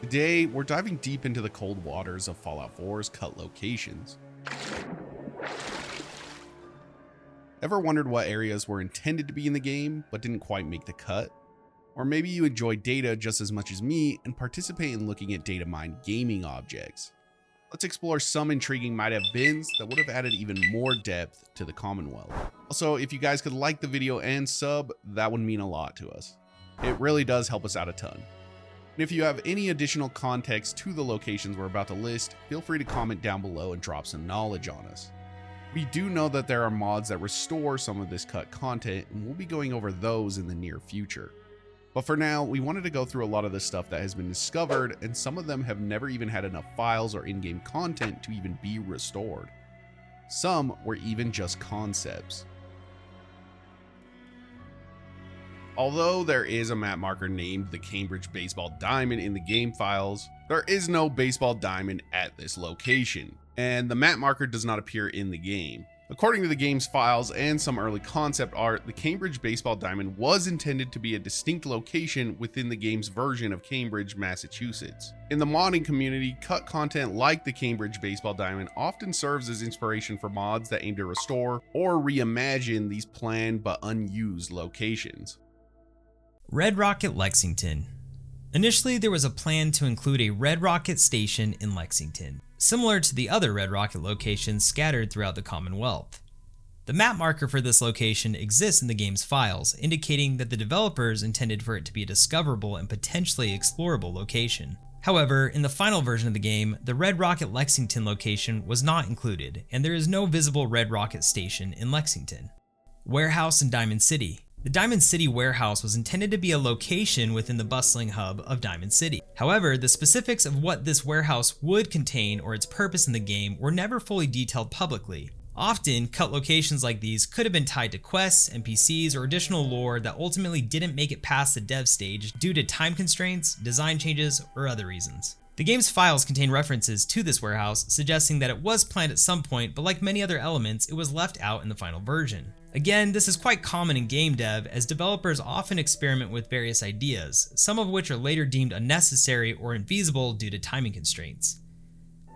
Today, we're diving deep into the cold waters of Fallout 4's cut locations. Ever wondered what areas were intended to be in the game, but didn't quite make the cut? Or maybe you enjoy data just as much as me and participate in looking at data mined gaming objects. Let's explore some intriguing might have beens that would have added even more depth to the Commonwealth. Also, if you guys could like the video and sub, that would mean a lot to us. It really does help us out a ton. And if you have any additional context to the locations we're about to list, feel free to comment down below and drop some knowledge on us. We do know that there are mods that restore some of this cut content, and we'll be going over those in the near future. But for now, we wanted to go through a lot of the stuff that has been discovered, and some of them have never even had enough files or in-game content to even be restored. Some were even just concepts. Although there is a map marker named the Cambridge Baseball Diamond in the game files, there is no baseball diamond at this location, and the map marker does not appear in the game. According to the game's files and some early concept art, the Cambridge Baseball Diamond was intended to be a distinct location within the game's version of Cambridge, Massachusetts. In the modding community, cut content like the Cambridge Baseball Diamond often serves as inspiration for mods that aim to restore or reimagine these planned but unused locations. Red Rocket Lexington. Initially, there was a plan to include a Red Rocket station in Lexington, similar to the other Red Rocket locations scattered throughout the Commonwealth. The map marker for this location exists in the game's files, indicating that the developers intended for it to be a discoverable and potentially explorable location. However, in the final version of the game, the Red Rocket Lexington location was not included, and there is no visible Red Rocket station in Lexington. Warehouse in Diamond City. The Diamond City warehouse was intended to be a location within the bustling hub of Diamond City. However, the specifics of what this warehouse would contain or its purpose in the game were never fully detailed publicly. Often, cut locations like these could have been tied to quests, NPCs, or additional lore that ultimately didn't make it past the dev stage due to time constraints, design changes, or other reasons. The game's files contain references to this warehouse, suggesting that it was planned at some point, but like many other elements, it was left out in the final version. Again, this is quite common in game dev, as developers often experiment with various ideas, some of which are later deemed unnecessary or infeasible due to timing constraints.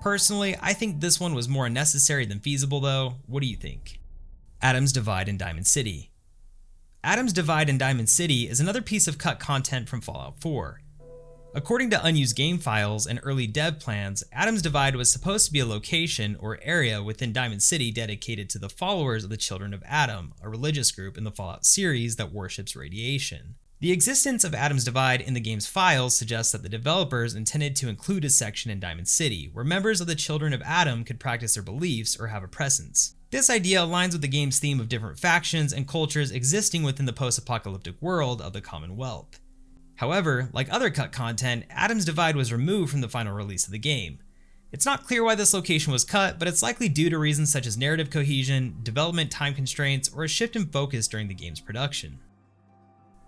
Personally, I think this one was more unnecessary than feasible though. What do you think? Adams Divide in Diamond City. Adams Divide in Diamond City is another piece of cut content from Fallout 4. According to unused game files and early dev plans, Adams Divide was supposed to be a location or area within Diamond City dedicated to the followers of the Children of Adam, a religious group in the Fallout series that worships radiation. The existence of Adams Divide in the game's files suggests that the developers intended to include a section in Diamond City where members of the Children of Adam could practice their beliefs or have a presence. This idea aligns with the game's theme of different factions and cultures existing within the post-apocalyptic world of the Commonwealth. However, like other cut content, Adams Divide was removed from the final release of the game. It's not clear why this location was cut, but it's likely due to reasons such as narrative cohesion, development time constraints, or a shift in focus during the game's production.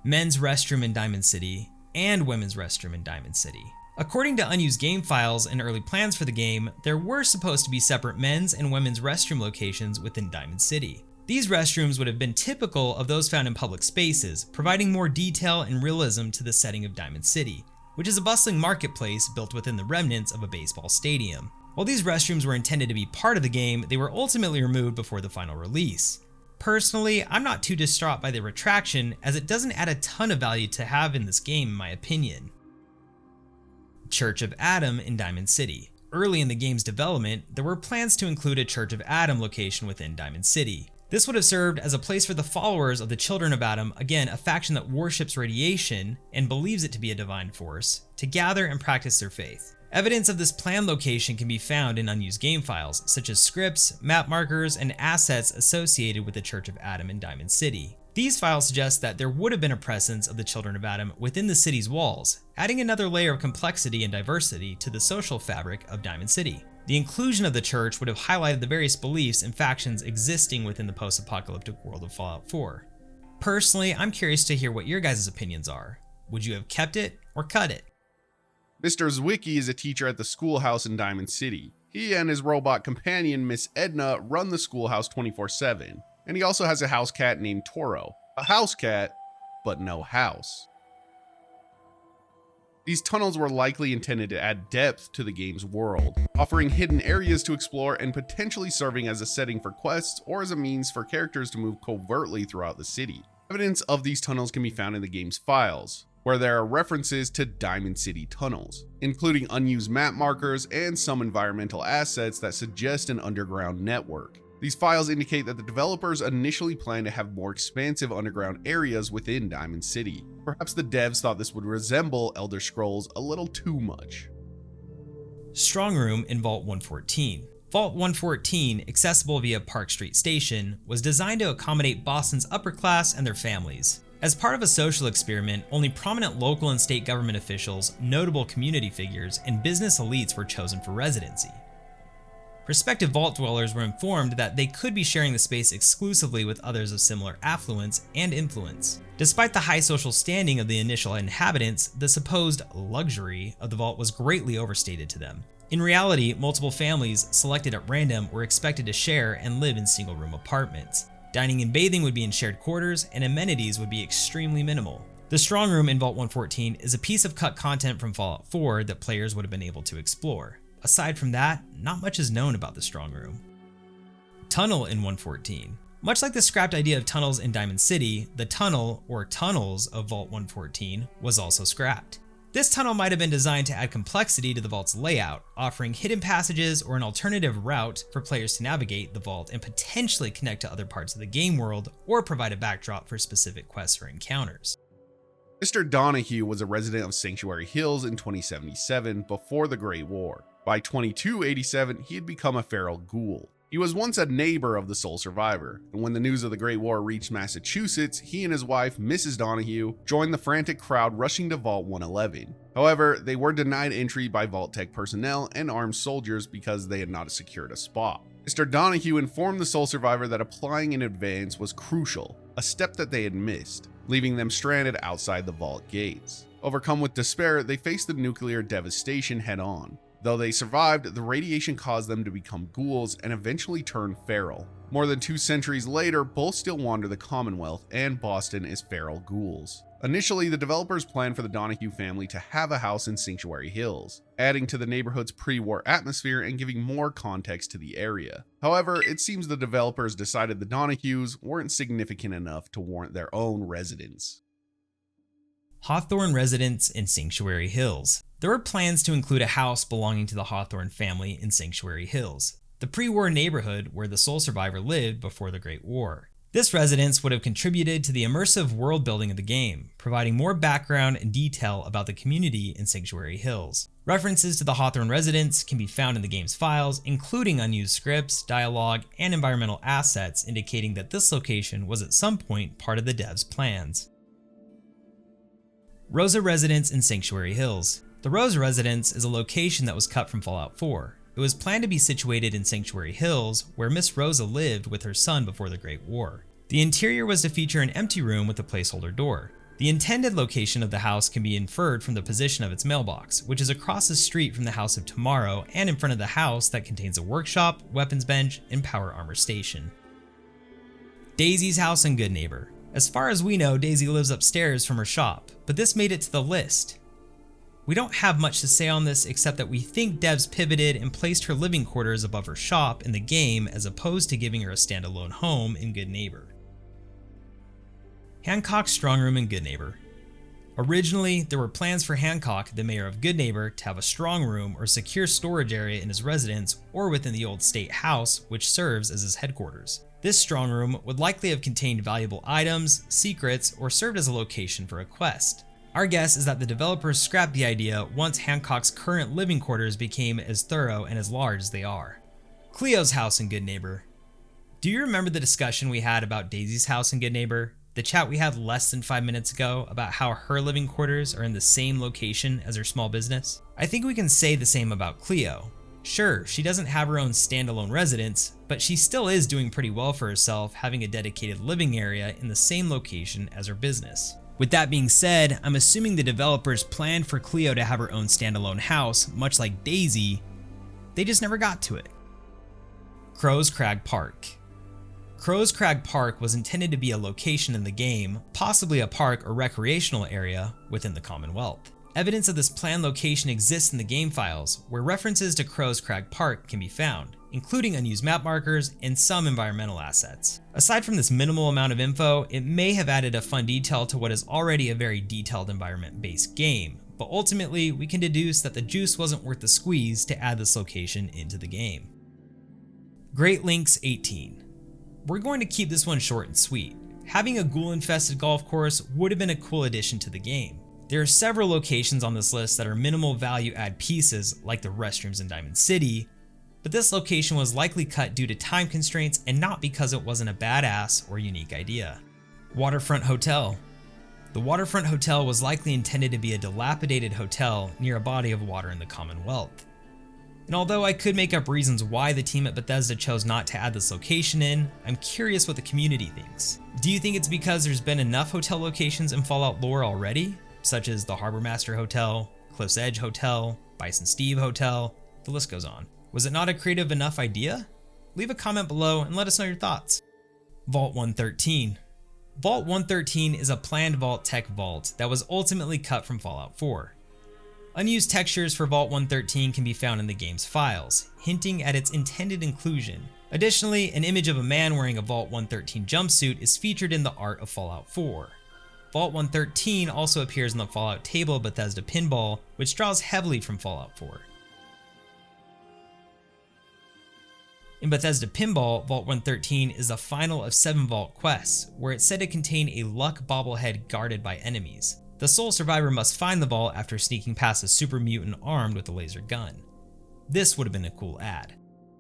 Men's Restroom in Diamond City and Women's Restroom in Diamond City. According to unused game files and early plans for the game, there were supposed to be separate men's and women's restroom locations within Diamond City. These restrooms would have been typical of those found in public spaces, providing more detail and realism to the setting of Diamond City, which is a bustling marketplace built within the remnants of a baseball stadium. While these restrooms were intended to be part of the game, they were ultimately removed before the final release. Personally, I'm not too distraught by the retraction, as it doesn't add a ton of value to have in this game in my opinion. Church of Adam in Diamond City. Early in the game's development, there were plans to include a Church of Adam location within Diamond City. This would have served as a place for the followers of the Children of Adam, again a faction that worships radiation and believes it to be a divine force, to gather and practice their faith. Evidence of this planned location can be found in unused game files, such as scripts, map markers, and assets associated with the Church of Adam in Diamond City. These files suggest that there would have been a presence of the Children of Adam within the city's walls, adding another layer of complexity and diversity to the social fabric of Diamond City. The inclusion of the church would have highlighted the various beliefs and factions existing within the post-apocalyptic world of Fallout 4. Personally, I'm curious to hear what your guys' opinions are. Would you have kept it or cut it? Mr. Zwicky is a teacher at the schoolhouse in Diamond City. He and his robot companion, Miss Edna, run the schoolhouse 24/7. And he also has a house cat named Toro. A house cat, but no house. These tunnels were likely intended to add depth to the game's world, offering hidden areas to explore and potentially serving as a setting for quests or as a means for characters to move covertly throughout the city. Evidence of these tunnels can be found in the game's files, where there are references to Diamond City tunnels, including unused map markers and some environmental assets that suggest an underground network. These files indicate that the developers initially planned to have more expansive underground areas within Diamond City. Perhaps the devs thought this would resemble Elder Scrolls a little too much. Strong Room in Vault 114. Vault 114, accessible via Park Street Station, was designed to accommodate Boston's upper class and their families. As part of a social experiment, only prominent local and state government officials, notable community figures, and business elites were chosen for residency. Prospective vault dwellers were informed that they could be sharing the space exclusively with others of similar affluence and influence. Despite the high social standing of the initial inhabitants, the supposed luxury of the vault was greatly overstated to them. In reality, multiple families, selected at random, were expected to share and live in single-room apartments. Dining and bathing would be in shared quarters, and amenities would be extremely minimal. The Strong Room in Vault 114 is a piece of cut content from Fallout 4 that players would have been able to explore. Aside from that, not much is known about the Strong Room. Tunnel in 114. Much like the scrapped idea of tunnels in Diamond City, the tunnel, or tunnels, of Vault 114 was also scrapped. This tunnel might have been designed to add complexity to the vault's layout, offering hidden passages or an alternative route for players to navigate the vault and potentially connect to other parts of the game world, or provide a backdrop for specific quests or encounters. Mr. Donahue was a resident of Sanctuary Hills in 2077 before the Great War. By 2287, he had become a feral ghoul. He was once a neighbor of the sole survivor, and when the news of the Great War reached Massachusetts, he and his wife, Mrs. Donahue, joined the frantic crowd rushing to Vault 111. However, they were denied entry by Vault Tech personnel and armed soldiers because they had not secured a spot. Mr. Donahue informed the sole survivor that applying in advance was crucial, a step that they had missed, leaving them stranded outside the vault gates. Overcome with despair, they faced the nuclear devastation head-on. Though they survived, the radiation caused them to become ghouls and eventually turn feral. More than 2 centuries later, both still wander the Commonwealth and Boston as feral ghouls. Initially, the developers planned for the Donahue family to have a house in Sanctuary Hills, adding to the neighborhood's pre-war atmosphere and giving more context to the area. However, it seems the developers decided the Donahues weren't significant enough to warrant their own residence. Hawthorne Residents in Sanctuary Hills. There were plans to include a house belonging to the Hawthorne family in Sanctuary Hills, the pre-war neighborhood where the sole survivor lived before the Great War. This residence would have contributed to the immersive world building of the game, providing more background and detail about the community in Sanctuary Hills. References to the Hawthorne Residence can be found in the game's files, including unused scripts, dialogue, and environmental assets indicating that this location was at some point part of the devs' plans. Rosa Residence in Sanctuary Hills. The Rosa Residence is a location that was cut from Fallout 4. It was planned to be situated in Sanctuary Hills, where Miss Rosa lived with her son before the Great War. The interior was to feature an empty room with a placeholder door. The intended location of the house can be inferred from the position of its mailbox, which is across the street from the House of Tomorrow and in front of the house that contains a workshop, weapons bench, and power armor station. Daisy's house in Goodneighbor. As far as we know, Daisy lives upstairs from her shop, but this made it to the list. We don't have much to say on this except that we think devs pivoted and placed her living quarters above her shop in the game as opposed to giving her a standalone home in Goodneighbor. Hancocks Strong Room in Goodneighbor. Originally, there were plans for Hancock, the mayor of Goodneighbor, to have a strong room or secure storage area in his residence or within the old state house, which serves as his headquarters. This strong room would likely have contained valuable items, secrets, or served as a location for a quest. Our guess is that the developers scrapped the idea once Hancock's current living quarters became as thorough and as large as they are. Cleo's house in Goodneighbor. Do you remember the discussion we had about Daisy's house in Goodneighbor? The chat we had less than 5 minutes ago about how her living quarters are in the same location as her small business? I think we can say the same about Cleo. Sure, she doesn't have her own standalone residence, but she still is doing pretty well for herself, having a dedicated living area in the same location as her business. With that being said, I'm assuming the developers planned for Cleo to have her own standalone house, much like Daisy. They just never got to it. Crow's Crag Park. Crow's Crag Park was intended to be a location in the game, possibly a park or recreational area within the Commonwealth. Evidence of this planned location exists in the game files, where references to Crow's Crag Park can be found, including unused map markers and some environmental assets. Aside from this minimal amount of info, it may have added a fun detail to what is already a very detailed environment-based game, but ultimately we can deduce that the juice wasn't worth the squeeze to add this location into the game. Great Links 18. We're going to keep this one short and sweet. Having a ghoul-infested golf course would have been a cool addition to the game. There are several locations on this list that are minimal value add pieces, like the restrooms in Diamond City, but this location was likely cut due to time constraints and not because it wasn't a badass or unique idea. Waterfront Hotel. The Waterfront Hotel was likely intended to be a dilapidated hotel near a body of water in the Commonwealth. And although I could make up reasons why the team at Bethesda chose not to add this location in, I'm curious what the community thinks. Do you think it's because there's been enough hotel locations in Fallout lore already, such as the Harbor Master Hotel, Cliff's Edge Hotel, Bison Steve Hotel, the list goes on. Was it not a creative enough idea? Leave a comment below and let us know your thoughts. Vault 113. Vault 113 is a planned vault tech vault that was ultimately cut from Fallout 4. Unused textures for Vault 113 can be found in the game's files, hinting at its intended inclusion. Additionally, an image of a man wearing a Vault 113 jumpsuit is featured in the art of Fallout 4. Vault 113 also appears in the Fallout table of Bethesda Pinball, which draws heavily from Fallout 4. In Bethesda Pinball, Vault 113 is the final of 7 vault quests, where it's said to contain a luck bobblehead guarded by enemies. The sole survivor must find the vault after sneaking past a super mutant armed with a laser gun. This would have been a cool add.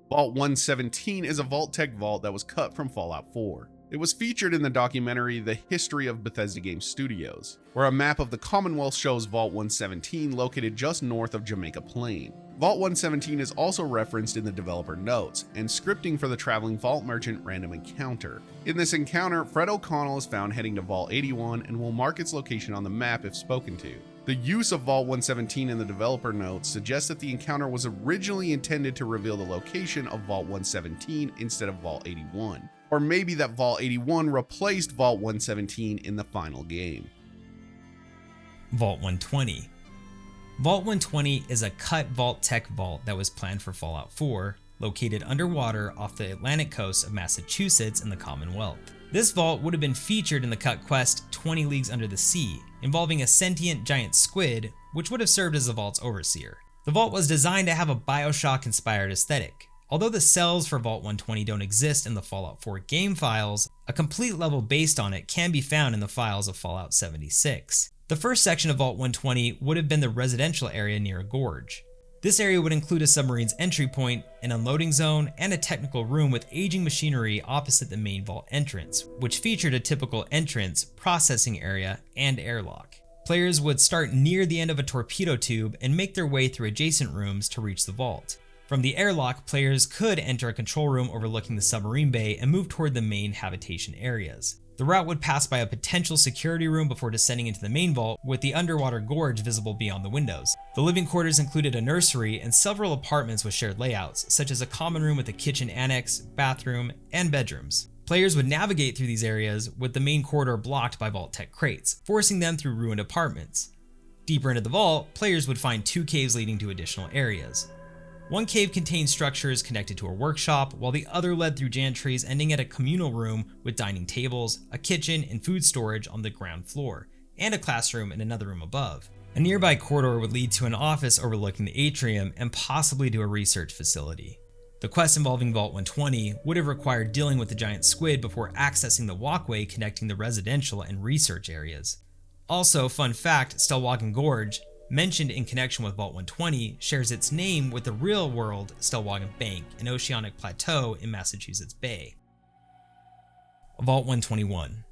Vault 117 is a vault tech vault that was cut from Fallout 4. It was featured in the documentary The History of Bethesda Game Studios, where a map of the Commonwealth shows Vault 117 located just north of Jamaica Plain. Vault 117 is also referenced in the developer notes and scripting for the traveling vault merchant random encounter. In this encounter, Fred O'Connell is found heading to Vault 81 and will mark its location on the map if spoken to. The use of Vault 117 in the developer notes suggests that the encounter was originally intended to reveal the location of Vault 117 instead of Vault 81. Or maybe that Vault 81 replaced Vault 117 in the final game. Vault 120. Vault 120 is a cut vault tech vault that was planned for Fallout 4, located underwater off the Atlantic coast of Massachusetts in the Commonwealth. This vault would have been featured in the cut quest 20 Leagues Under the Sea, involving a sentient giant squid, which would have served as the vault's overseer. The vault was designed to have a Bioshock-inspired aesthetic. Although the cells for Vault 120 don't exist in the Fallout 4 game files, a complete level based on it can be found in the files of Fallout 76. The first section of Vault 120 would have been the residential area near a gorge. This area would include a submarine's entry point, an unloading zone, and a technical room with aging machinery opposite the main vault entrance, which featured a typical entrance, processing area, and airlock. Players would start near the end of a torpedo tube and make their way through adjacent rooms to reach the vault. From the airlock, players could enter a control room overlooking the submarine bay and move toward the main habitation areas. The route would pass by a potential security room before descending into the main vault, with the underwater gorge visible beyond the windows. The living quarters included a nursery and several apartments with shared layouts, such as a common room with a kitchen annex, bathroom, and bedrooms. Players would navigate through these areas with the main corridor blocked by vault tech crates, forcing them through ruined apartments. Deeper into the vault, players would find 2 caves leading to additional areas. One cave contained structures connected to a workshop, while the other led through gantries ending at a communal room with dining tables, a kitchen, and food storage on the ground floor, and a classroom in another room above. A nearby corridor would lead to an office overlooking the atrium and possibly to a research facility. The quest involving Vault 120 would have required dealing with the giant squid before accessing the walkway connecting the residential and research areas. Also, fun fact, Stellwagen Gorge, mentioned in connection with Vault 120, shares its name with the real-world Stellwagen Bank, an oceanic plateau in Massachusetts Bay. Vault 121.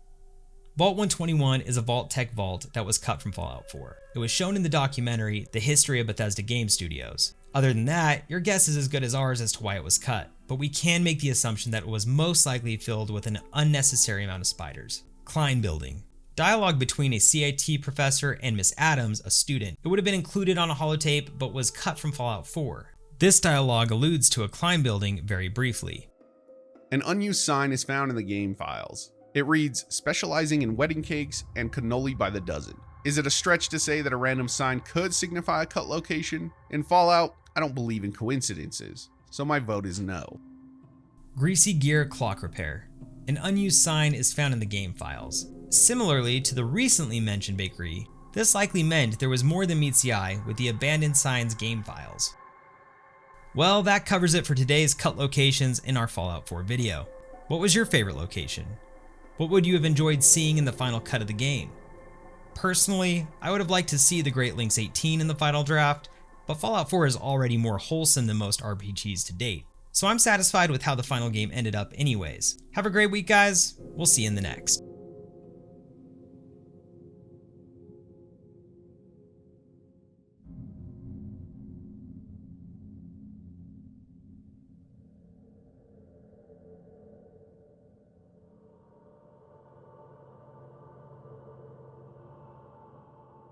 Vault 121 is a vault tech vault that was cut from Fallout 4. It was shown in the documentary The History of Bethesda Game Studios. Other than that, your guess is as good as ours as to why it was cut, but we can make the assumption that it was most likely filled with an unnecessary amount of spiders. Klein Building. Dialogue between a CIT professor and Miss Adams, a student. It would have been included on a holotape, but was cut from Fallout 4. This dialogue alludes to a Klein building very briefly. An unused sign is found in the game files. It reads, "Specializing in wedding cakes and cannoli by the dozen." Is it a stretch to say that a random sign could signify a cut location? In Fallout, I don't believe in coincidences, so my vote is no. Greasy Gear Clock Repair. An unused sign is found in the game files. Similarly to the recently mentioned bakery, this likely meant there was more than meets the eye with the abandoned signs game files. Well, that covers it for today's cut locations in our Fallout 4 video. What was your favorite location? What would you have enjoyed seeing in the final cut of the game? Personally, I would have liked to see the Great Lynx 18 in the final draft, but Fallout 4 is already more wholesome than most RPGs to date, so I'm satisfied with how the final game ended up anyways. Have a great week, guys. We'll see you in the next.